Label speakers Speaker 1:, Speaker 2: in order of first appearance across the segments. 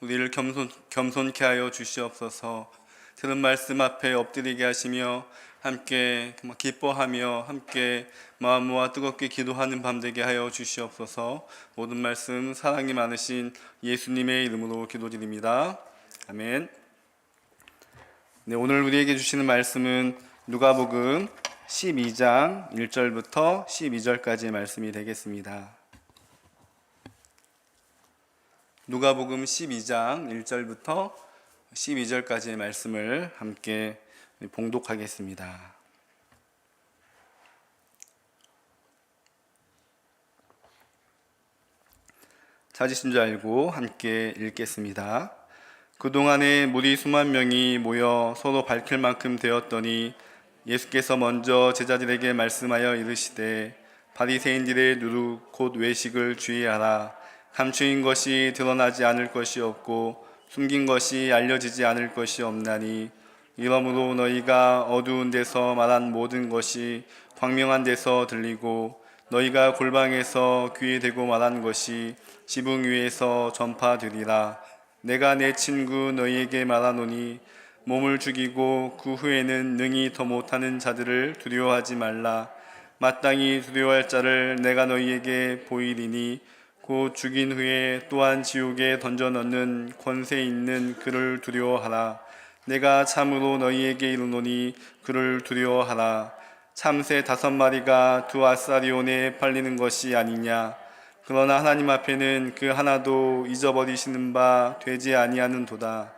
Speaker 1: 우리를 겸손케 하여 주시옵소서. 들은 말씀 앞에 엎드리게 하시며 함께 기뻐하며 함께 마음 모아 뜨겁게 기도하는 밤 되게 하여 주시옵소서. 모든 말씀 사랑이 많으신 예수님의 이름으로 기도드립니다. 아멘. 네, 오늘 우리에게 주시는 말씀은 누가복음 12장 1절부터 12절까지의 말씀이 되겠습니다. 누가복음 12장 1절부터 12절까지의 말씀을 함께 봉독하겠습니다. 찾으신 줄 알고 함께 읽겠습니다. 그동안에 무리 수만 명이 모여 서로 밝힐 만큼 되었더니 예수께서 먼저 제자들에게 말씀하여 이르시되 바리새인들의 누룩 곧 외식을 주의하라. 감추인 것이 드러나지 않을 것이 없고 숨긴 것이 알려지지 않을 것이 없나니 이러므로 너희가 어두운 데서 말한 모든 것이 광명한 데서 들리고 너희가 골방에서 귀에 대고 말한 것이 지붕 위에서 전파되리라. 내가 내 친구 너희에게 말하노니 몸을 죽이고 그 후에는 능히 더 못하는 자들을 두려워하지 말라. 마땅히 두려워할 자를 내가 너희에게 보이리니 곧 죽인 후에 또한 지옥에 던져 넣는 권세 있는 그를 두려워하라. 내가 참으로 너희에게 이르노니 그를 두려워하라. 참새 5마리가 2아사리온에 팔리는 것이 아니냐. 그러나 하나님 앞에는 그 하나도 잊어버리시는 바 되지 아니하는도다.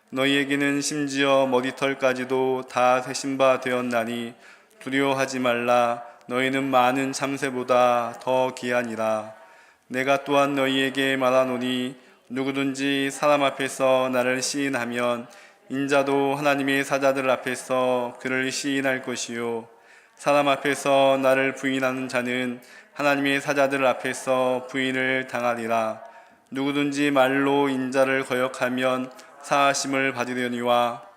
Speaker 1: 너희에게는 심지어 머리털까지도 다 세신 바 되었나니 두려워하지 말라. 너희는 많은 참새보다 더 귀하니라. 내가 또한 너희에게 말하노니 누구든지 사람 앞에서 나를 시인하면 인자도 하나님의 사자들 앞에서 그를 시인할 것이요 사람 앞에서 나를 부인하는 자는 하나님의 사자들 앞에서 부인을 당하리라. 누구든지 말로 인자를 거역하면 사하심을 받으려니와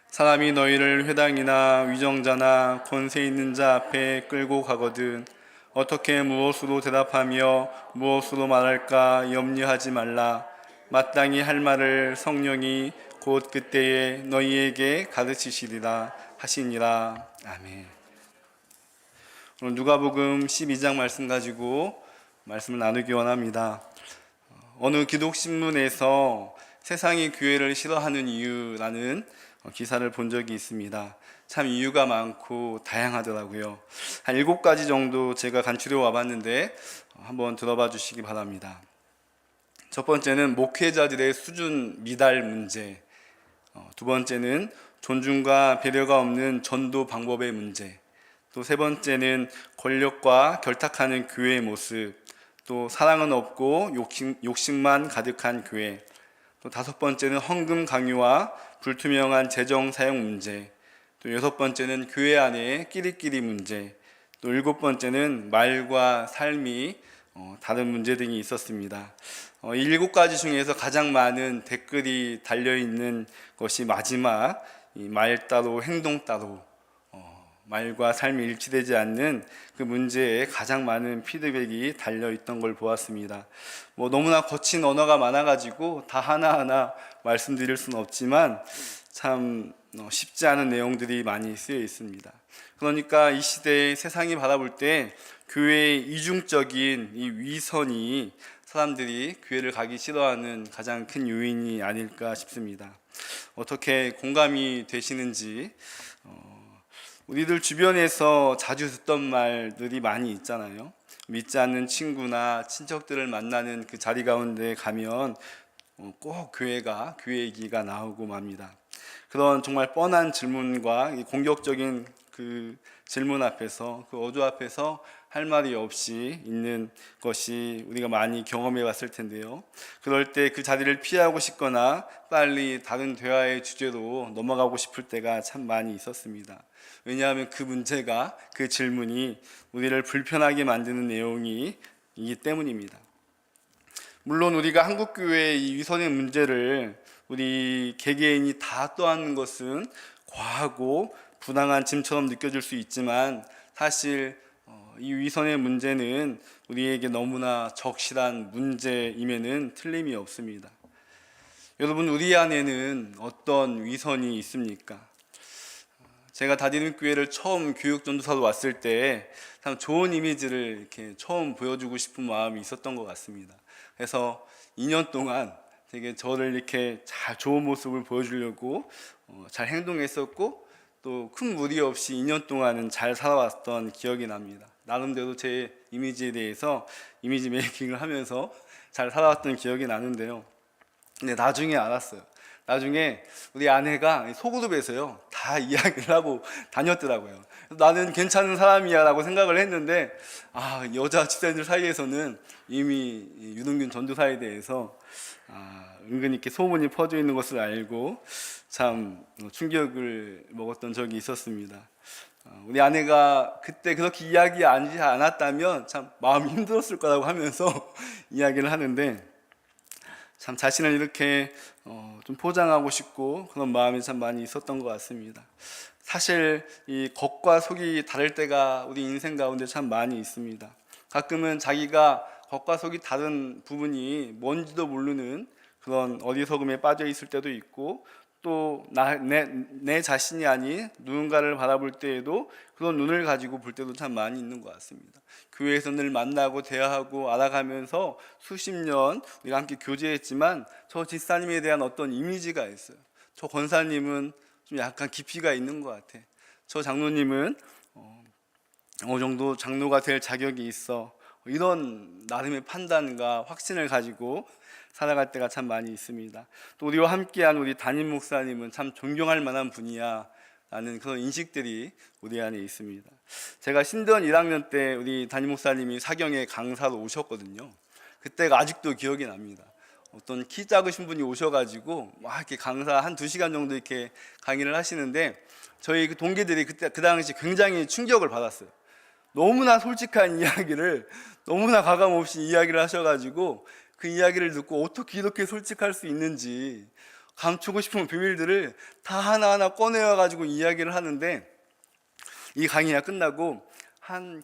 Speaker 1: 사람이 너희를 회당이나 위정자나 권세 있는 자 앞에 끌고 가거든 어떻게 무엇으로 대답하며 무엇으로 말할까 염려하지 말라. 마땅히 할 말을 성령이 곧 그때에 너희에게 가르치시리라 하시니라. 아멘. 오늘 누가복음 12장 말씀 가지고 말씀을 나누기 원합니다. 어느 기독신문에서 세상이 교회를 싫어하는 이유라는 기사를 본 적이 있습니다. 참 이유가 많고 다양하더라고요. 한 7가지 정도 제가 간추려 와봤는데 한번 들어봐 주시기 바랍니다. 첫 번째는 목회자들의 수준 미달 문제, 두 번째는 존중과 배려가 없는 전도 방법의 문제, 또 세 번째는 권력과 결탁하는 교회의 모습, 또 사랑은 없고 욕심만 가득한 교회, 또 5번째는 헌금 강요와 불투명한 재정 사용 문제, 또 6번째는 교회 안에 끼리끼리 문제, 또 7번째는 말과 삶이 다른 문제 등이 있었습니다. 이 7가지 중에서 가장 많은 댓글이 달려있는 것이 마지막 이 말 따로 행동 따로 말과 삶이 일치되지 않는 그 문제에 가장 많은 피드백이 달려있던 걸 보았습니다. 너무나 거친 언어가 많아가지고 다 하나하나 말씀드릴 수는 없지만 참 쉽지 않은 내용들이 많이 쓰여 있습니다. 그러니까 이 시대에 세상이 바라볼 때 교회의 이중적인 이 위선이 사람들이 교회를 가기 싫어하는 가장 큰 요인이 아닐까 싶습니다. 어떻게 공감이 되시는지 우리들 주변에서 자주 듣던 말들이 많이 있잖아요. 믿지 않는 친구나 친척들을 만나는 그 자리 가운데 가면 꼭 교회 얘기가 나오고 맙니다. 그런 정말 뻔한 질문과 공격적인 그 질문 앞에서, 그 어조 앞에서 할 말이 없이 있는 것이 우리가 많이 경험해 봤을 텐데요. 그럴 때 그 자리를 피하고 싶거나 빨리 다른 대화의 주제로 넘어가고 싶을 때가 참 많이 있었습니다. 왜냐하면 그 문제가, 그 질문이 우리를 불편하게 만드는 내용이기 때문입니다. 물론 우리가 한국교회의 이 위선의 문제를 우리 개개인이 다 떠안는 것은 과하고 부당한 짐처럼 느껴질 수 있지만 사실 이 위선의 문제는 우리에게 너무나 적실한 문제임에는 틀림이 없습니다. 여러분, 우리 안에는 어떤 위선이 있습니까? 제가 다디딤교회를 처음 교육전도사로 왔을 때 참 좋은 이미지를 이렇게 처음 보여주고 싶은 마음이 있었던 것 같습니다. 그래서 2년 동안 되게 저를 이렇게 잘 좋은 모습을 보여주려고 잘 행동했었고, 또 큰 무리 없이 2년 동안은 잘 살아왔던 기억이 납니다. 나름대로 제 이미지에 대해서 이미지 메이킹을 하면서 잘 살아왔던 기억이 나는데요. 근데 나중에 알았어요. 나중에 우리 아내가 소그룹에서요 다 이야기를 하고 다녔더라고요. 나는 괜찮은 사람이야 라고 생각을 했는데, 여자 집사님들 사이에서는 이미 유동균 전도사에 대해서 은근히 이렇게 소문이 퍼져 있는 것을 알고 참 충격을 먹었던 적이 있었습니다. 우리 아내가 그때 그렇게 이야기하지 않았다면 참 마음이 힘들었을 거라고 하면서 이야기를 하는데, 참 자신을 이렇게 좀 포장하고 싶고 그런 마음이 참 많이 있었던 것 같습니다. 사실 이 겉과 속이 다를 때가 우리 인생 가운데 참 많이 있습니다. 가끔은 자기가 겉과 속이 다른 부분이 뭔지도 모르는 그런 어리석음에 빠져 있을 때도 있고, 또 내 자신이 아닌 누군가를 바라볼 때에도 그런 눈을 가지고 볼 때도 참 많이 있는 것 같습니다. 교회에서 늘 만나고 대화하고 알아가면서 수십 년 우리가 함께 교제했지만 저 집사님에 대한 어떤 이미지가 있어요. 저 권사님은 좀 약간 깊이가 있는 것 같아. 저 장로님은 어느 정도 장로가 될 자격이 있어. 이런 나름의 판단과 확신을 가지고 살아갈 때가 참 많이 있습니다. 또 우리와 함께한 우리 담임 목사님은 참 존경할 만한 분이야 라는 그런 인식들이 우리 안에 있습니다. 제가 신대원 1학년 때 우리 담임 목사님이 사경에 강사로 오셨거든요. 그때가 아직도 기억이 납니다. 어떤 키 작으신 분이 오셔가지고 막 이렇게 강사 한 2시간 정도 이렇게 강의를 하시는데, 저희 그 동기들이 그 당시 굉장히 충격을 받았어요. 너무나 솔직한 이야기를 너무나 가감 없이 이야기를 하셔가지고 그 이야기를 듣고 어떻게 이렇게 솔직할 수 있는지 감추고 싶은 비밀들을 다 하나하나 꺼내와가지고 이야기를 하는데, 이 강의가 끝나고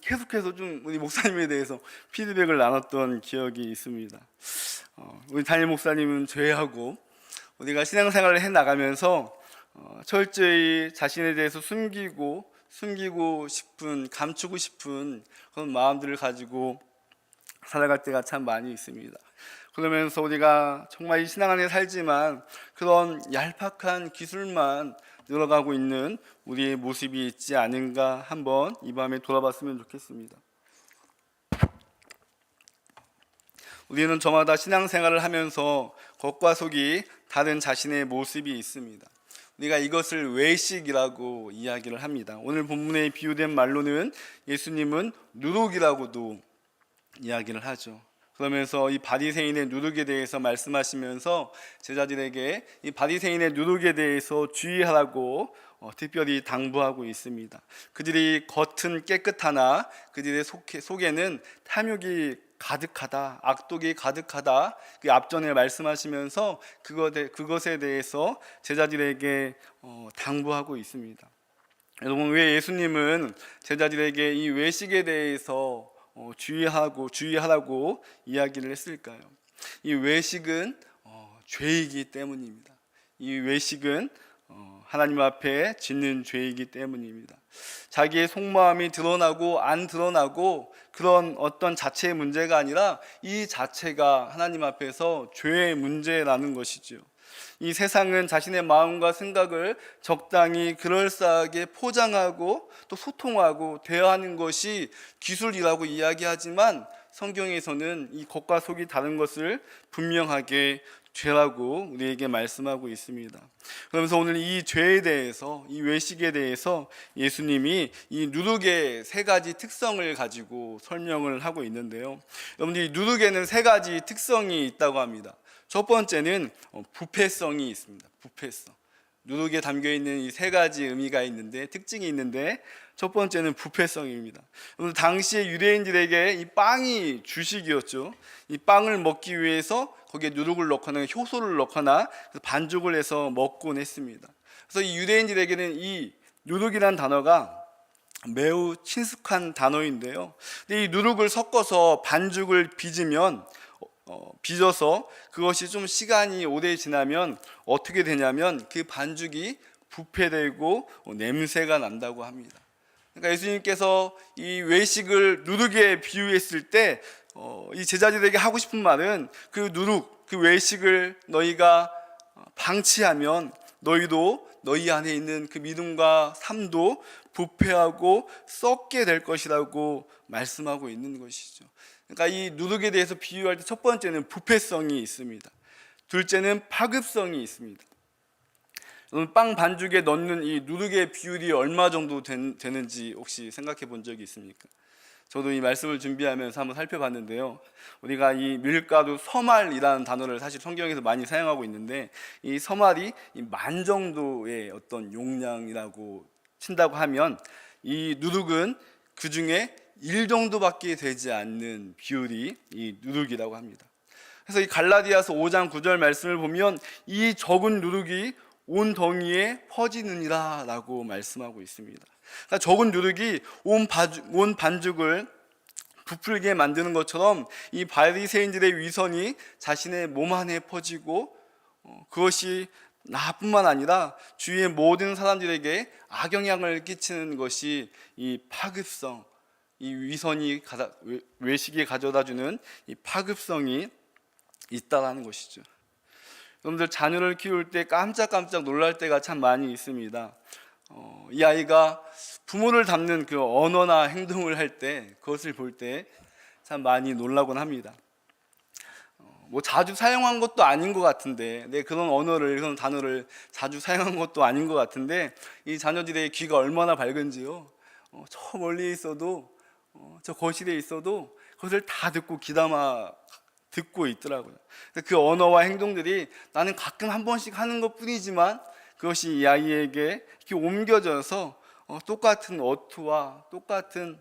Speaker 1: 계속해서 좀 우리 목사님에 대해서 피드백을 나눴던 기억이 있습니다. 우리 담임 목사님은 저희하고 우리가 신앙생활을 해나가면서 철저히 자신에 대해서 숨기고 싶은, 감추고 싶은 그런 마음들을 가지고 살아갈 때가 참 많이 있습니다. 그러면서 우리가 정말 이 신앙 안에 살지만 그런 얄팍한 기술만 늘어가고 있는 우리의 모습이 있지 않은가 한번 이 밤에 돌아봤으면 좋겠습니다. 우리는 저마다 신앙생활을 하면서 겉과 속이 다른 자신의 모습이 있습니다. 우리가 이것을 외식이라고 이야기를 합니다. 오늘 본문에 비유된 말로는 예수님은 누룩이라고도 이야기를 하죠. 그러면서 이 바리새인의 누룩에 대해서 말씀하시면서 제자들에게 이 바리새인의 누룩에 대해서 주의하라고 특별히 당부하고 있습니다. 그들이 겉은 깨끗하나 그들의 속에는 탐욕이 가득하다, 악독이 가득하다, 그 앞전에 말씀하시면서 그것에 대해서 제자들에게 당부하고 있습니다. 여러분, 왜 예수님은 제자들에게 이 외식에 대해서 주의하라고 이야기를 했을까요? 이 외식은 죄이기 때문입니다. 이 외식은 하나님 앞에 짓는 죄이기 때문입니다. 자기의 속마음이 드러나고 안 드러나고 그런 어떤 자체의 문제가 아니라 이 자체가 하나님 앞에서 죄의 문제라는 것이죠. 이 세상은 자신의 마음과 생각을 적당히 그럴싸하게 포장하고 또 소통하고 대화하는 것이 기술이라고 이야기하지만, 성경에서는 이 겉과 속이 다른 것을 분명하게 죄라고 우리에게 말씀하고 있습니다. 그러면서 오늘 이 죄에 대해서, 이 외식에 대해서 예수님이 이 누룩의 3가지 특성을 가지고 설명을 하고 있는데요. 여러분들, 이 누룩에는 3가지 특성이 있다고 합니다. 첫 번째는 부패성이 있습니다. 부패성. 누룩에 담겨있는 이 3가지 의미가 있는데, 특징이 있는데, 첫 번째는 부패성입니다. 당시의 유대인들에게 이 빵이 주식이었죠. 이 빵을 먹기 위해서 거기에 누룩을 넣거나 효소를 넣거나 반죽을 해서 먹곤 했습니다. 그래서 이 유대인들에게는 이 누룩이라는 단어가 매우 친숙한 단어인데요. 근데 이 누룩을 섞어서 반죽을 빚어서 그것이 좀 시간이 오래 지나면 어떻게 되냐면 그 반죽이 부패되고 냄새가 난다고 합니다. 그러니까 예수님께서 이 외식을 누룩에 비유했을 때 이 제자들에게 하고 싶은 말은 그 누룩, 그 외식을 너희가 방치하면 너희도 너희 안에 있는 그 믿음과 삶도 부패하고 썩게 될 것이라고 말씀하고 있는 것이죠. 그러니까 이 누룩에 대해서 비유할 때 첫 번째는 부패성이 있습니다. 둘째는 파급성이 있습니다. 빵 반죽에 넣는 이 누룩의 비율이 얼마 정도 되는지 혹시 생각해 본 적이 있습니까? 저도 이 말씀을 준비하면서 한번 살펴봤는데요. 우리가 이 밀가루 서말이라는 단어를 사실 성경에서 많이 사용하고 있는데 이 서말이 만 정도의 어떤 용량이라고 친다고 하면 이 누룩은 그 중에 1 정도밖에 되지 않는 비율이 이 누룩이라고 합니다. 그래서 이 갈라디아서 5장 9절 말씀을 보면 이 적은 누룩이 온 덩이에 퍼지느니라 라고 말씀하고 있습니다. 그러니까 적은 누룩이 온 반죽을 부풀게 만드는 것처럼 이 바리새인들의 위선이 자신의 몸 안에 퍼지고 그것이 나뿐만 아니라 주위의 모든 사람들에게 악영향을 끼치는 것이 이 파급성, 이 위선이 외식이 가져다주는 이 파급성이 있다라는 것이죠. 여러분들 자녀를 키울 때 깜짝깜짝 놀랄 때가 참 많이 있습니다. 이 아이가 부모를 닮는 그 언어나 행동을 할 때 그것을 볼 때 참 많이 놀라곤 합니다. 뭐 자주 사용한 것도 아닌 것 같은데, 그런 언어를, 그런 단어를 자주 사용한 것도 아닌 것 같은데 이 자녀들의 귀가 얼마나 밝은지요. 저 멀리 있어도 저 거실에 있어도 그것을 다 듣고 귀담아 듣고 있더라고요. 그 언어와 행동들이 나는 가끔 한 번씩 하는 것 뿐이지만 그것이 이 아이에게 이렇게 옮겨져서 똑같은 어투와 똑같은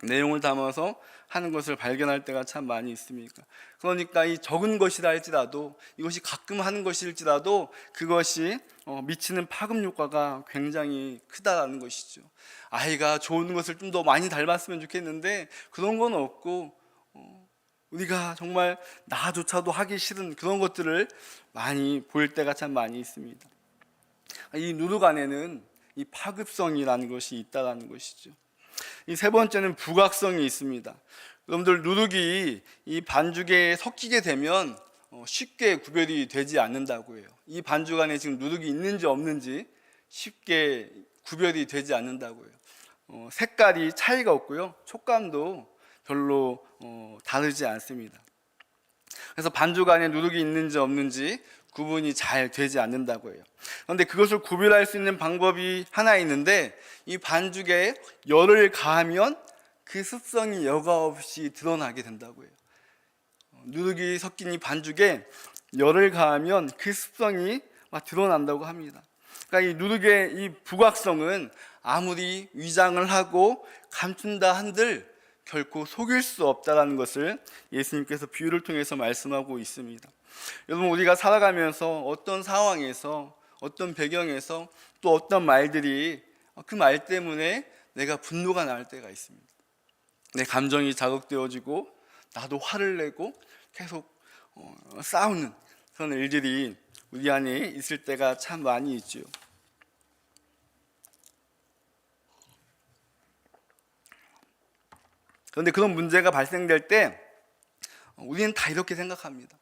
Speaker 1: 내용을 담아서 하는 것을 발견할 때가 참 많이 있습니다. 그러니까 이 적은 것이라 할지라도, 이것이 가끔 하는 것일지라도 그것이 미치는 파급 효과가 굉장히 크다라는 것이죠. 아이가 좋은 것을 좀 더 많이 닮았으면 좋겠는데 그런 건 없고 우리가 정말 나조차도 하기 싫은 그런 것들을 많이 볼 때가 참 많이 있습니다. 이 누룩 안에는 이 파급성이라는 것이 있다라는 것이죠. 이 세 번째는 부각성이 있습니다. 여러분들 누룩이 이 반죽에 섞이게 되면 쉽게 구별이 되지 않는다고 해요. 이 반죽 안에 지금 누룩이 있는지 없는지 쉽게 구별이 되지 않는다고 해요. 색깔이 차이가 없고요. 촉감도 별로 다르지 않습니다. 그래서 반죽 안에 누룩이 있는지 없는지 구분이 잘 되지 않는다고 해요. 그런데 그것을 구별할 수 있는 방법이 하나 있는데 이 반죽에 열을 가하면 그 습성이 여과 없이 드러나게 된다고 해요. 누룩이 섞인 이 반죽에 열을 가하면 그 습성이 막 드러난다고 합니다. 그러니까 이 누룩의 이 부각성은 아무리 위장을 하고 감춘다 한들 결코 속일 수 없다는 것을 예수님께서 비유를 통해서 말씀하고 있습니다. 여러분, 우리가 살아가면서 어떤 상황에서, 어떤 배경에서 또 어떤 말들이 그 말 때문에 내가 분노가 날 때가 있습니다. 내 감정이 자극되어지고 나도 화를 내고 계속 싸우는 그런 일들이 우리 안에 있을 때가 참 많이 있죠. 그런데 그런 문제가 발생될 때 우리는 다 이렇게 생각합니다.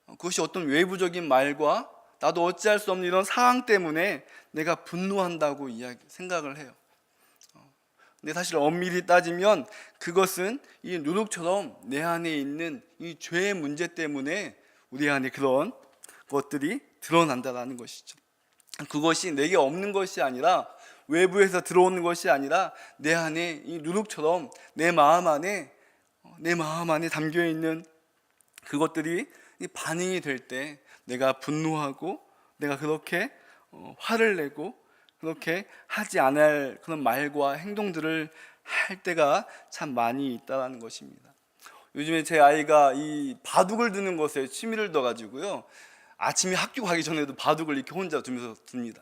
Speaker 1: 그것이 어떤 외부적인 말과 나도 어찌할 수 없는 이런 상황 때문에 내가 분노한다고 생각을 해요. 근데 사실 엄밀히 따지면 그것은 이 누룩처럼 내 안에 있는 이 죄의 문제 때문에 우리 안에 그런 것들이 드러난다는 것이죠. 그것이 내게 없는 것이 아니라, 외부에서 들어오는 것이 아니라 내 안에 이 누룩처럼 내 마음 안에 담겨 있는 그것들이 반응이 될 때 내가 분노하고 내가 그렇게 화를 내고 그렇게 하지 않을 그런 말과 행동들을 할 때가 참 많이 있다는 것입니다. 요즘에 제 아이가 이 바둑을 두는 것에 취미를 둬가지고요, 아침에 학교 가기 전에도 바둑을 이렇게 혼자 두면서 둡니다.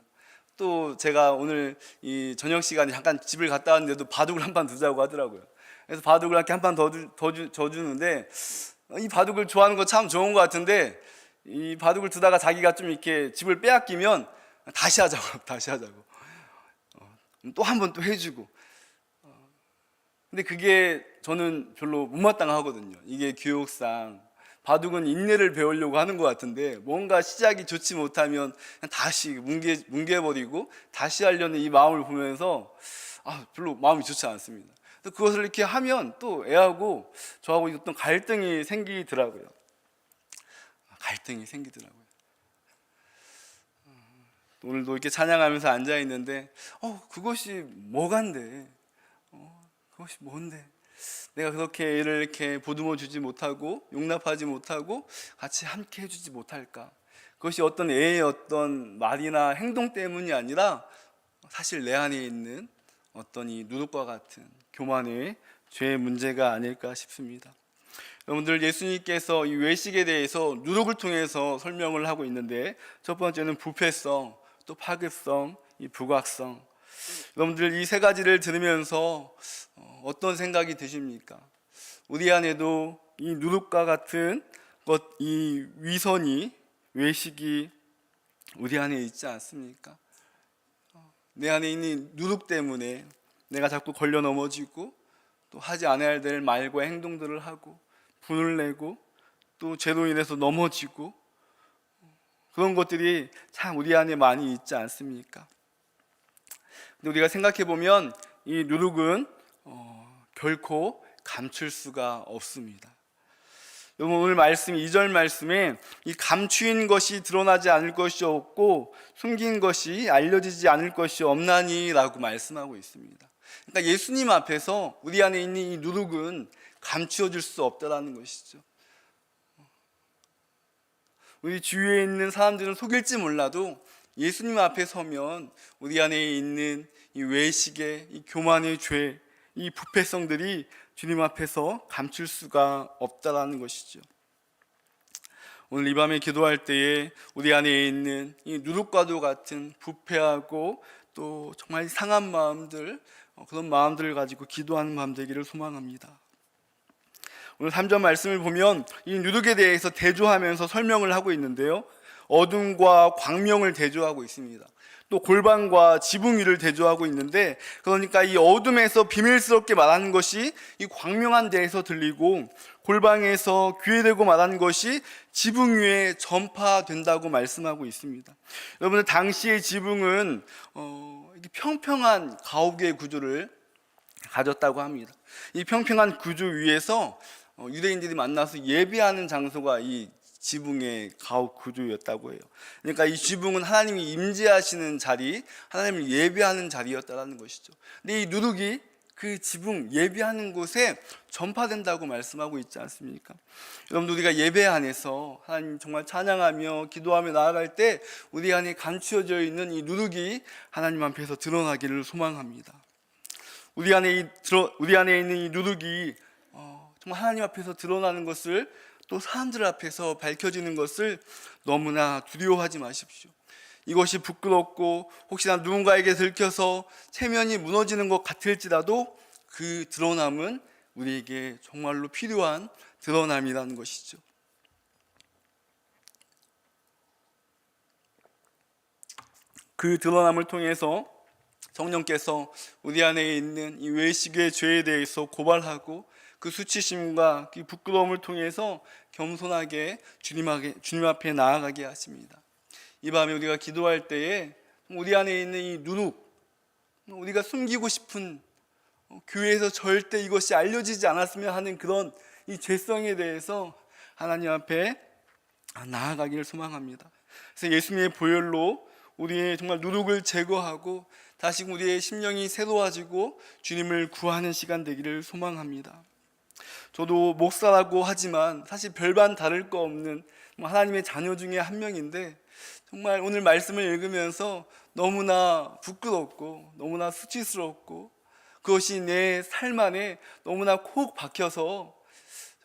Speaker 1: 또 제가 오늘 이 저녁 시간에 잠깐 집을 갔다 왔는데도 바둑을 한 판 두자고 하더라고요. 그래서 바둑을 이렇게 한 판 더 주는데, 이 바둑을 좋아하는 거 참 좋은 것 같은데, 이 바둑을 두다가 자기가 좀 이렇게 집을 빼앗기면 다시 하자고 다시 하자고 또 한 번 또 해주고. 근데 그게 저는 별로 못마땅하거든요. 이게 교육상 바둑은 인내를 배우려고 하는 것 같은데, 뭔가 시작이 좋지 못하면 그냥 다시 뭉개버리고 다시 하려는 이 마음을 보면서 별로 마음이 좋지 않습니다. 또 그것을 이렇게 하면 또 애하고 저하고 어떤 갈등이 생기더라고요. 갈등이 생기더라고요. 오늘도 이렇게 찬양하면서 앉아 있는데, 그것이 뭐간데? 그것이 뭔데? 내가 그렇게 애를 이렇게 보듬어 주지 못하고 용납하지 못하고 같이 함께 해주지 못할까? 그것이 어떤 애의 어떤 말이나 행동 때문이 아니라 사실 내 안에 있는 어떤 이 누룩과 같은 교만의 죄의 문제가 아닐까 싶습니다. 여러분들, 예수님께서 이 외식에 대해서 누룩을 통해서 설명을 하고 있는데, 첫 번째는 부패성, 또 파급성, 이 부각성. 여러분들, 이 세 가지를 들으면서 어떤 생각이 드십니까? 우리 안에도 이 누룩과 같은 것, 이 위선이, 외식이 우리 안에 있지 않습니까? 내 안에 있는 누룩 때문에 내가 자꾸 걸려 넘어지고, 또 하지 않아야 될 말과 행동들을 하고 분을 내고, 또 죄로 인해서 넘어지고, 그런 것들이 참 우리 안에 많이 있지 않습니까? 근데 우리가 생각해 보면 이 누룩은 결코 감출 수가 없습니다. 여러분, 오늘 말씀 2절 말씀에 이 감추인 것이 드러나지 않을 것이 없고 숨긴 것이 알려지지 않을 것이 없나니라고 말씀하고 있습니다. 그러니까 예수님 앞에서 우리 안에 있는 이 누룩은 감추어질 수 없다라는 것이죠. 우리 주위에 있는 사람들은 속일지 몰라도 예수님 앞에 서면 우리 안에 있는 이 외식의, 이 교만의 죄, 이 부패성들이 주님 앞에서 감출 수가 없다라는 것이죠. 오늘 이 밤에 기도할 때에 우리 안에 있는 이 누룩과도 같은 부패하고 또 정말 상한 마음들, 그런 마음들을 가지고 기도하는 마음 되기를 소망합니다. 오늘 3절 말씀을 보면 이 누룩에 대해서 대조하면서 설명을 하고 있는데요, 어둠과 광명을 대조하고 있습니다. 또 골방과 지붕 위를 대조하고 있는데, 그러니까 이 어둠에서 비밀스럽게 말하는 것이 이 광명한 데에서 들리고, 골방에서 귀에대고 말하는 것이 지붕 위에 전파된다고 말씀하고 있습니다. 여러분들, 당시의 지붕은 평평한 가옥의 구조를 가졌다고 합니다. 이 평평한 구조 위에서 유대인들이 만나서 예배하는 장소가 이 지붕의 가옥 구조였다고 해요. 그러니까 이 지붕은 하나님이 임재하시는 자리, 하나님을 예배하는 자리였다는 것이죠. 근데 이 누룩이 그 지붕, 예배하는 곳에 전파된다고 말씀하고 있지 않습니까? 여러분, 우리가 예배 안에서 하나님 정말 찬양하며 기도하며 나아갈 때 우리 안에 감추어져 있는 이 누룩이 하나님 앞에서 드러나기를 소망합니다. 우리 안에 있는 이 누룩이 정말 하나님 앞에서 드러나는 것을, 또 사람들 앞에서 밝혀지는 것을 너무나 두려워하지 마십시오. 이것이 부끄럽고 혹시나 누군가에게 들켜서 체면이 무너지는 것 같을지라도 그 드러남은 우리에게 정말로 필요한 드러남이라는 것이죠. 그 드러남을 통해서 성령께서 우리 안에 있는 이 외식의 죄에 대해서 고발하고, 그 수치심과 그 부끄러움을 통해서 겸손하게 주님 앞에 나아가게 하십니다. 이 밤에 우리가 기도할 때에 우리 안에 있는 이 누룩, 우리가 숨기고 싶은, 교회에서 절대 이것이 알려지지 않았으면 하는 그런 이 죄성에 대해서 하나님 앞에 나아가기를 소망합니다. 그래서 예수님의 보혈로 우리의 정말 누룩을 제거하고 다시 우리의 심령이 새로워지고 주님을 구하는 시간 되기를 소망합니다. 저도 목사라고 하지만 사실 별반 다를 거 없는 하나님의 자녀 중에 한 명인데, 정말 오늘 말씀을 읽으면서 너무나 부끄럽고 너무나 수치스럽고, 그것이 내 삶 안에 너무나 콕 박혀서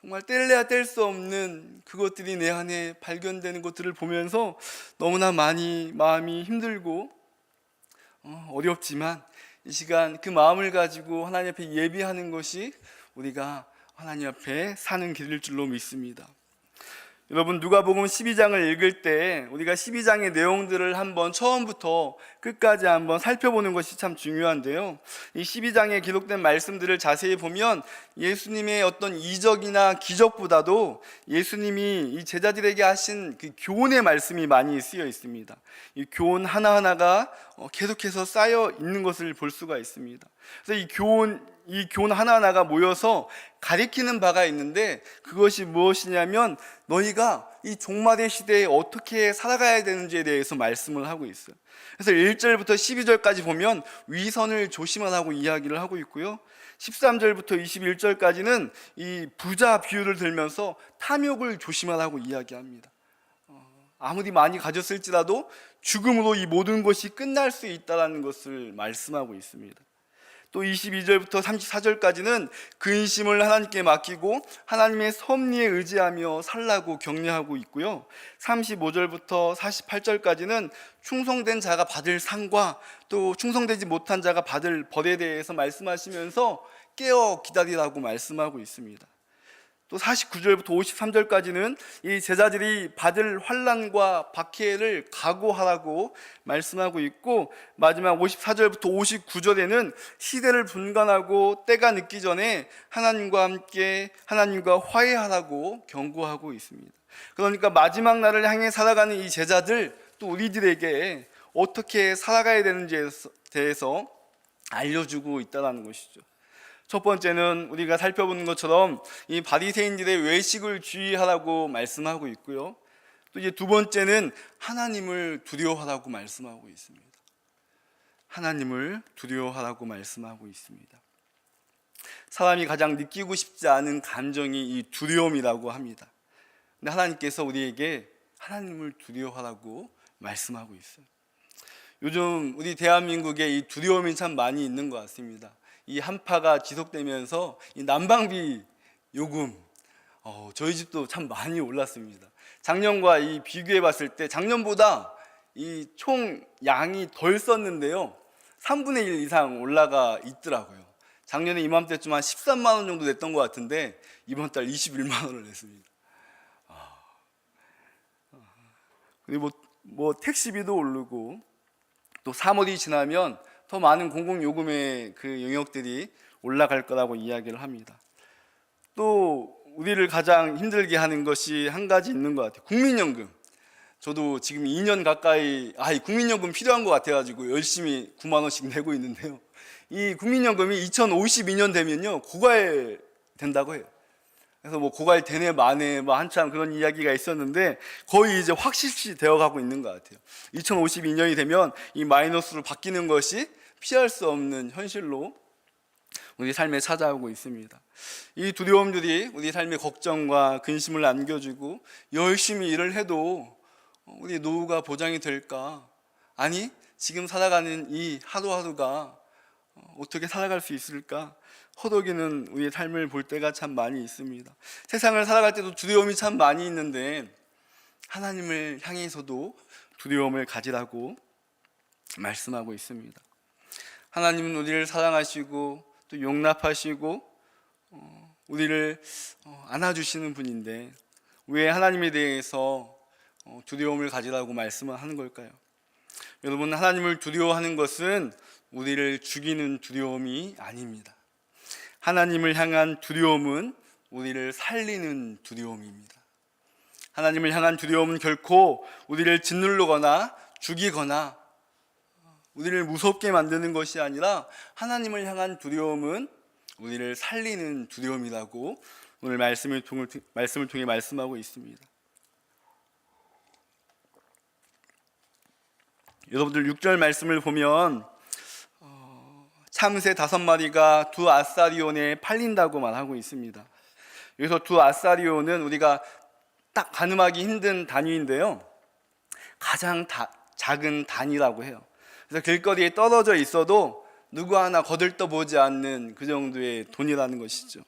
Speaker 1: 정말 뗄래야 뗄 수 없는 그것들이 내 안에 발견되는 것들을 보면서 너무나 많이 마음이 힘들고 어렵지만 이 시간 그 마음을 가지고 하나님 앞에 예비하는 것이 우리가 하나님 앞에 사는 길일 줄로 믿습니다. 여러분, 누가복음 12장을 읽을 때 우리가 12장의 내용들을 한번 처음부터 끝까지 한번 살펴보는 것이 참 중요한데요, 이 12장에 기록된 말씀들을 자세히 보면 예수님의 어떤 이적이나 기적보다도 예수님이 이 제자들에게 하신 그 교훈의 말씀이 많이 쓰여 있습니다. 이 교훈 하나하나가 계속해서 쌓여 있는 것을 볼 수가 있습니다. 그래서 이 교훈 하나하나가 모여서 가리키는 바가 있는데, 그것이 무엇이냐면 너희가 이 종말의 시대에 어떻게 살아가야 되는지에 대해서 말씀을 하고 있어요. 그래서 1절부터 12절까지 보면 위선을 조심하라고 이야기를 하고 있고요, 13절부터 21절까지는 이 부자 비유를 들면서 탐욕을 조심하라고 이야기합니다. 아무리 많이 가졌을지라도 죽음으로 이 모든 것이 끝날 수 있다는 것을 말씀하고 있습니다. 또 22절부터 34절까지는 근심을 하나님께 맡기고 하나님의 섭리에 의지하며 살라고 격려하고 있고요, 35절부터 48절까지는 충성된 자가 받을 상과 또 충성되지 못한 자가 받을 벌에 대해서 말씀하시면서 깨어 기다리라고 말씀하고 있습니다. 또 49절부터 53절까지는 이 제자들이 받을 환난과 박해를 각오하라고 말씀하고 있고, 마지막 54절부터 59절에는 시대를 분간하고 때가 늦기 전에 하나님과 화해하라고 경고하고 있습니다. 그러니까 마지막 날을 향해 살아가는 이 제자들, 또 우리들에게 어떻게 살아가야 되는지에 대해서 알려주고 있다는 것이죠. 첫 번째는 우리가 살펴보는 것처럼 이 바리새인들의 외식을 주의하라고 말씀하고 있고요, 또 이제 두 번째는 하나님을 두려워하라고 말씀하고 있습니다. 하나님을 두려워하라고 말씀하고 있습니다. 사람이 가장 느끼고 싶지 않은 감정이 이 두려움이라고 합니다. 근데 하나님께서 우리에게 하나님을 두려워하라고 말씀하고 있어요. 요즘 우리 대한민국에 이 두려움이 참 많이 있는 것 같습니다. 이 한파가 지속되면서 이 난방비 요금, 저희 집도 참 많이 올랐습니다. 작년과 이 비교해 봤을 때 작년보다 이 총 양이 덜 썼는데요, 3분의 1 이상 올라가 있더라고요. 작년에 이맘때쯤 한 13만 원 정도 냈던 것 같은데 이번 달 21만 원을 냈습니다. 그리고 뭐 택시비도 오르고, 또 3월이 지나면 더 많은 공공요금의 그 영역들이 올라갈 거라고 이야기를 합니다. 또 우리를 가장 힘들게 하는 것이 한 가지 있는 것 같아요. 국민연금. 저도 지금 2년 가까이 국민연금 필요한 것 같아가지고 열심히 9만 원씩 내고 있는데요, 이 국민연금이 2052년 되면요 고갈 된다고 해요. 그래서 뭐 고갈 되네 마네 한참 그런 이야기가 있었는데 거의 이제 확실시 되어가고 있는 것 같아요. 2052년이 되면 이 마이너스로 바뀌는 것이 피할 수 없는 현실로 우리 삶에 찾아오고 있습니다. 이 두려움들이 우리 삶의 걱정과 근심을 안겨주고, 열심히 일을 해도 우리 노후가 보장이 될까? 아니, 지금 살아가는 이 하루하루가 어떻게 살아갈 수 있을까? 허덕이는 우리의 삶을 볼 때가 참 많이 있습니다. 세상을 살아갈 때도 두려움이 참 많이 있는데 하나님을 향해서도 두려움을 가지라고 말씀하고 있습니다. 하나님은 우리를 사랑하시고 또 용납하시고 우리를 안아주시는 분인데 왜 하나님에 대해서 두려움을 가지라고 말씀을 하는 걸까요? 여러분, 하나님을 두려워하는 것은 우리를 죽이는 두려움이 아닙니다. 하나님을 향한 두려움은 우리를 살리는 두려움입니다. 하나님을 향한 두려움은 결코 우리를 짓누르거나 죽이거나 우리를 무섭게 만드는 것이 아니라, 하나님을 향한 두려움은 우리를 살리는 두려움이라고 오늘 말씀을 통해 말씀하고 있습니다. 여러분들 6절 말씀을 보면 참새 5마리가 두 아사리온에 팔린다고 말하고 있습니다. 여기서 두 아사리온은 우리가 딱 가늠하기 힘든 단위인데요, 가장 작은 단위라고 해요. 그래서 길거리에 떨어져 있어도 누구 하나 거들떠보지 않는 그 정도의 돈이라는 것이죠.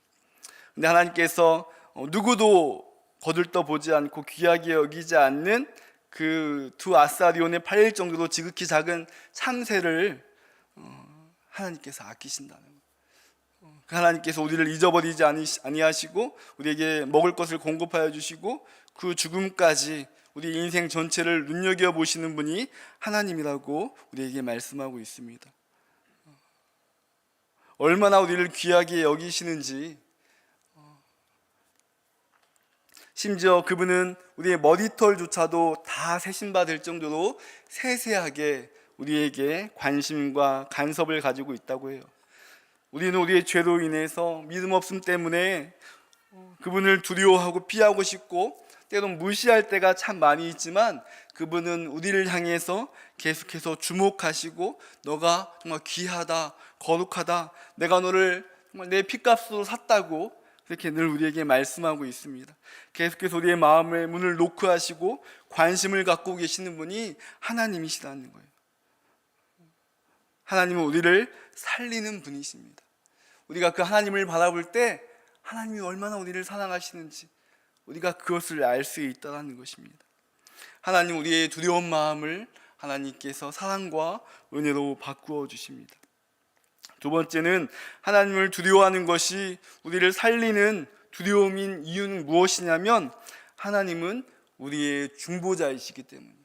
Speaker 1: 근데 하나님께서 누구도 거들떠보지 않고 귀하게 여기지 않는 그 두 아사리온에 팔릴 정도로 지극히 작은 참새를 하나님께서 아끼신다는 거예요. 그 하나님께서 우리를 잊어버리지 아니하시고 우리에게 먹을 것을 공급하여 주시고 그 죽음까지 우리 인생 전체를 눈여겨보시는 분이 하나님이라고 우리에게 말씀하고 있습니다. 얼마나 우리를 귀하게 여기시는지, 심지어 그분은 우리의 머리털조차도 다 세심받을 정도로 세세하게 우리에게 관심과 간섭을 가지고 있다고 해요. 우리는 우리의 죄로 인해서 믿음 없음 때문에 그분을 두려워하고 피하고 싶고 때론 무시할 때가 참 많이 있지만, 그분은 우리를 향해서 계속해서 주목하시고 너가 정말 귀하다, 거룩하다, 내가 너를 정말 내 피값으로 샀다고 그렇게 늘 우리에게 말씀하고 있습니다. 계속해서 우리의 마음의 문을 노크하시고 관심을 갖고 계시는 분이 하나님이시라는 거예요. 하나님은 우리를 살리는 분이십니다. 우리가 그 하나님을 바라볼 때 하나님이 얼마나 우리를 사랑하시는지 우리가 그것을 알 수 있다는 것입니다. 하나님, 우리의 두려운 마음을 하나님께서 사랑과 은혜로 바꾸어 주십니다. 두 번째는, 하나님을 두려워하는 것이 우리를 살리는 두려움인 이유는 무엇이냐면, 하나님은 우리의 중보자이시기 때문입니다.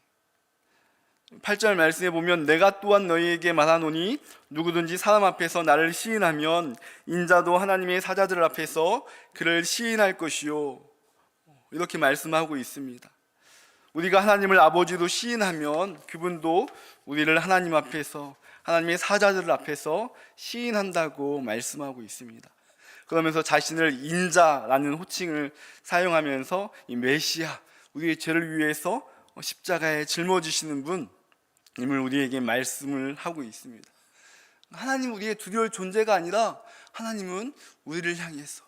Speaker 1: 8절 말씀에 보면 내가 또한 너희에게 말하노니 누구든지 사람 앞에서 나를 시인하면 인자도 하나님의 사자들 앞에서 그를 시인할 것이요, 이렇게 말씀하고 있습니다. 우리가 하나님을 아버지로 시인하면 그분도 우리를 하나님 앞에서, 하나님의 사자들 앞에서 시인한다고 말씀하고 있습니다. 그러면서 자신을 인자라는 호칭을 사용하면서 이 메시아, 우리의 죄를 위해서 십자가에 짊어지시는 분임을 우리에게 말씀을 하고 있습니다. 하나님, 우리의 두려울 존재가 아니라 하나님은 우리를 향해서,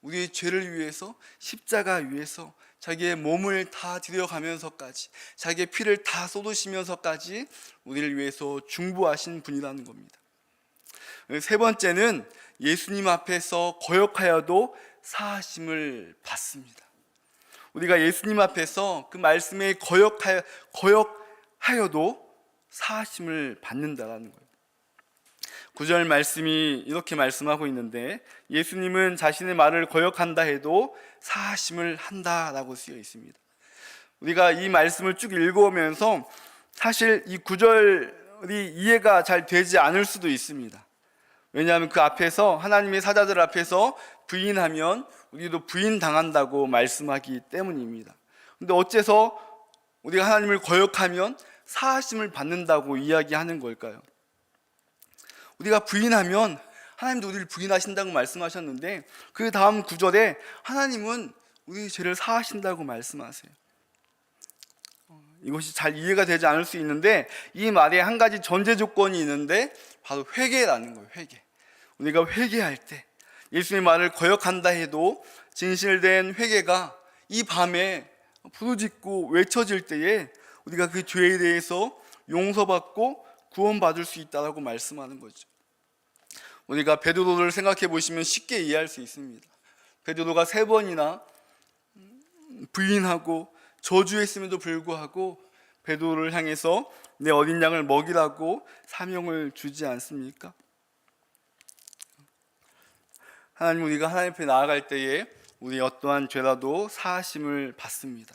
Speaker 1: 우리의 죄를 위해서 십자가 위에서 자기의 몸을 다 들여가면서까지, 자기의 피를 다 쏟으시면서까지 우리를 위해서 중보하신 분이라는 겁니다. 세 번째는, 예수님 앞에서 거역하여도 사하심을 받습니다. 우리가 예수님 앞에서 그 말씀에 거역하여도 사하심을 받는다라는 거예요. 9절 말씀이 이렇게 말씀하고 있는데, 예수님은 자신의 말을 거역한다 해도 사하심을 한다라고 쓰여 있습니다. 우리가 이 말씀을 쭉 읽어오면서 사실 이 9절이 이해가 잘 되지 않을 수도 있습니다. 왜냐하면 그 앞에서, 하나님의 사자들 앞에서 부인하면 우리도 부인당한다고 말씀하기 때문입니다. 근데 어째서 우리가 하나님을 거역하면 사하심을 받는다고 이야기하는 걸까요? 우리가 부인하면 하나님도 우리를 부인하신다고 말씀하셨는데, 그 다음 구절에 하나님은 우리의 죄를 사하신다고 말씀하세요. 이것이 잘 이해가 되지 않을 수 있는데, 이 말에 한 가지 전제 조건이 있는데 바로 회개라는 거예요. 회개. 우리가 회개할 때, 예수의 말을 거역한다 해도 진실된 회개가 이 밤에 부르짖고 외쳐질 때에 우리가 그 죄에 대해서 용서받고 구원받을 수 있다고 말씀하는 거죠. 우리가 베드로를 생각해 보시면 쉽게 이해할 수 있습니다. 베드로가 3번이나 부인하고 저주했음에도 불구하고 베드로를 향해서 내 어린 양을 먹이라고 사명을 주지 않습니까? 하나님, 우리가 하나님 앞에 나아갈 때에 우리 어떠한 죄라도 사하심을 받습니다.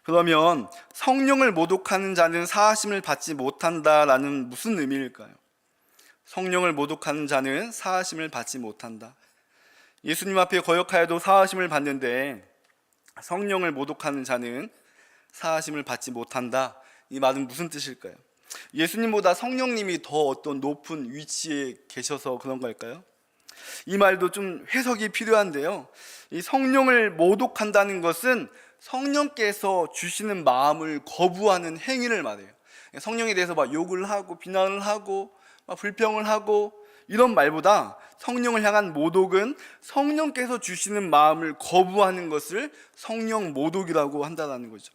Speaker 1: 그러면 성령을 모독하는 자는 사하심을 받지 못한다라는 무슨 의미일까요? 성령을 모독하는 자는 사하심을 받지 못한다. 예수님 앞에 거역하여도 사하심을 받는데 성령을 모독하는 자는 사하심을 받지 못한다. 이 말은 무슨 뜻일까요? 예수님보다 성령님이 더 어떤 높은 위치에 계셔서 그런 걸까요? 이 말도 좀 해석이 필요한데요, 이 성령을 모독한다는 것은 성령께서 주시는 마음을 거부하는 행위를 말해요. 성령에 대해서 막 욕을 하고 비난을 하고 막 불평을 하고 이런 말보다, 성령을 향한 모독은 성령께서 주시는 마음을 거부하는 것을 성령 모독이라고 한다는 거죠.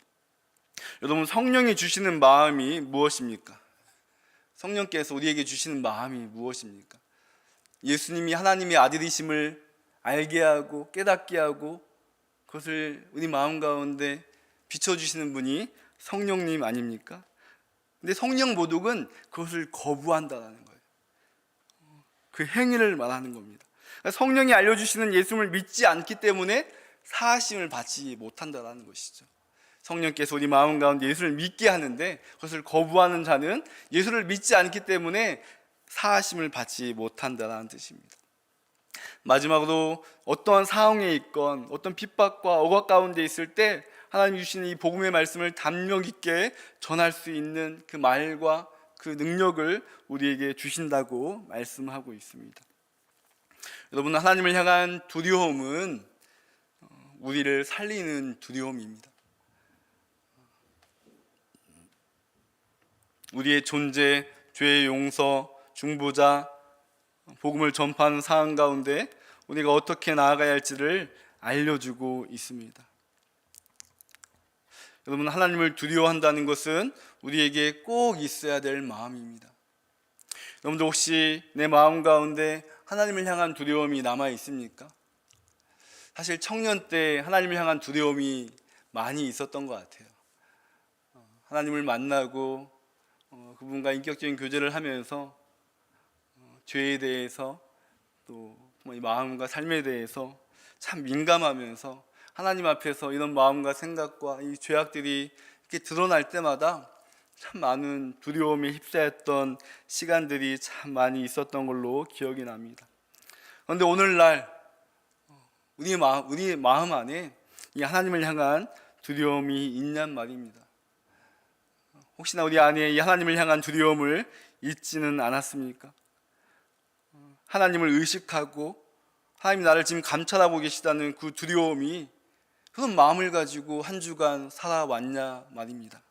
Speaker 1: 여러분, 성령이 주시는 마음이 무엇입니까? 성령께서 우리에게 주시는 마음이 무엇입니까? 예수님이 하나님의 아들이심을 알게 하고 깨닫게 하고 그것을 우리 마음 가운데 비춰주시는 분이 성령님 아닙니까? 근데 성령 모독은 그것을 거부한다라는 거예요. 그 행위를 말하는 겁니다. 그러니까 성령이 알려주시는 예수님을 믿지 않기 때문에 사하심을 받지 못한다라는 것이죠. 성령께서 우리 마음 가운데 예수를 믿게 하는데 그것을 거부하는 자는 예수를 믿지 않기 때문에 사하심을 받지 못한다라는 뜻입니다. 마지막으로 어떠한 상황에 있건 어떤 핍박과 억압 가운데 있을 때 하나님 주시는 이 복음의 말씀을 담력 있게 전할 수 있는 그 말과 그 능력을 우리에게 주신다고 말씀하고 있습니다. 여러분, 하나님을 향한 두려움은 우리를 살리는 두려움입니다. 우리의 존재, 죄의 용서, 중보자, 복음을 전파하는 상황 가운데 우리가 어떻게 나아가야 할지를 알려주고 있습니다. 여러분, 하나님을 두려워한다는 것은 우리에게 꼭 있어야 될 마음입니다. 여러분들 혹시 내 마음 가운데 하나님을 향한 두려움이 남아 있습니까? 사실 청년 때 하나님을 향한 두려움이 많이 있었던 것 같아요. 하나님을 만나고 그분과 인격적인 교제를 하면서 죄에 대해서 또 이 마음과 삶에 대해서 참 민감하면서 하나님 앞에서 이런 마음과 생각과 이 죄악들이 이렇게 드러날 때마다 참 많은 두려움에 휩싸였던 시간들이 참 많이 있었던 걸로 기억이 납니다. 그런데 오늘날 우리의 마음 안에 이 하나님을 향한 두려움이 있냔 말입니다. 혹시나 우리 안에 이 하나님을 향한 두려움을 잊지는 않았습니까? 하나님을 의식하고 하나님이 나를 지금 감찰하고 계시다는 그 두려움이 그런 마음을 가지고 한 주간 살아왔냐 말입니다.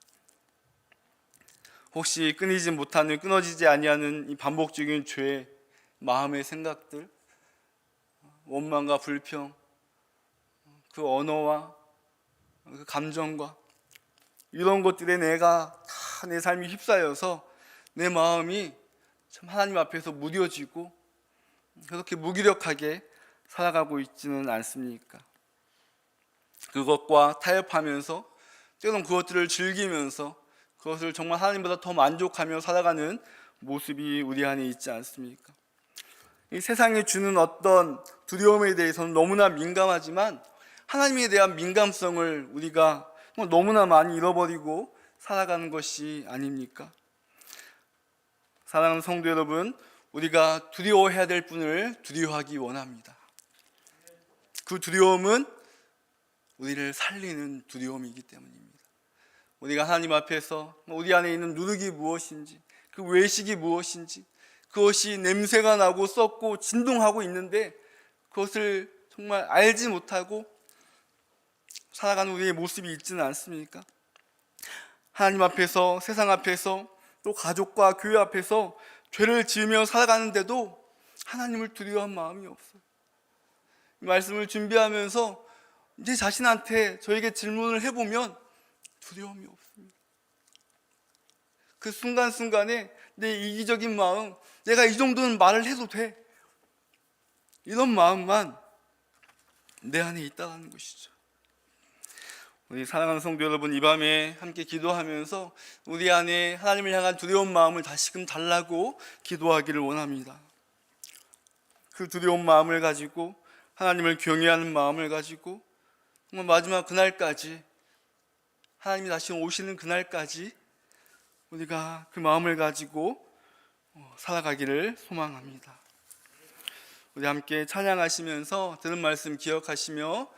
Speaker 1: 혹시 끊어지지 아니하는 이 반복적인 죄, 마음의 생각들, 원망과 불평, 그 언어와 그 감정과 이런 것들에 내가 다 내 삶이 휩싸여서 내 마음이 참 하나님 앞에서 무뎌지고 그렇게 무기력하게 살아가고 있지는 않습니까? 그것과 타협하면서 때로는 그것들을 즐기면서 그것을 정말 하나님보다 더 만족하며 살아가는 모습이 우리 안에 있지 않습니까? 이 세상이 주는 어떤 두려움에 대해서는 너무나 민감하지만 하나님에 대한 민감성을 우리가 너무나 많이 잃어버리고 살아가는 것이 아닙니까? 사랑하는 성도 여러분, 우리가 두려워해야 될 분을 두려워하기 원합니다. 그 두려움은 우리를 살리는 두려움이기 때문입니다. 우리가 하나님 앞에서 우리 안에 있는 누룩이 무엇인지, 그 외식이 무엇인지, 그것이 냄새가 나고 썩고 진동하고 있는데 그것을 정말 알지 못하고 살아가는 우리의 모습이 있지는 않습니까? 하나님 앞에서, 세상 앞에서, 또 가족과 교회 앞에서 죄를 지으며 살아가는데도 하나님을 두려워한 마음이 없어요. 이 말씀을 준비하면서 제 자신한테 저에게 질문을 해보면 두려움이 없습니다. 그 순간순간에 내 이기적인 마음, 내가 이 정도는 말을 해도 돼, 이런 마음만 내 안에 있다는 것이죠. 우리 사랑하는 성도 여러분, 이 밤에 함께 기도하면서 우리 안에 하나님을 향한 두려운 마음을 다시금 달라고 기도하기를 원합니다. 그 두려운 마음을 가지고 하나님을 경외하는 마음을 가지고 정말 마지막 그날까지, 하나님이 다시 오시는 그날까지 우리가 그 마음을 가지고 살아가기를 소망합니다. 우리 함께 찬양하시면서 들은 말씀 기억하시며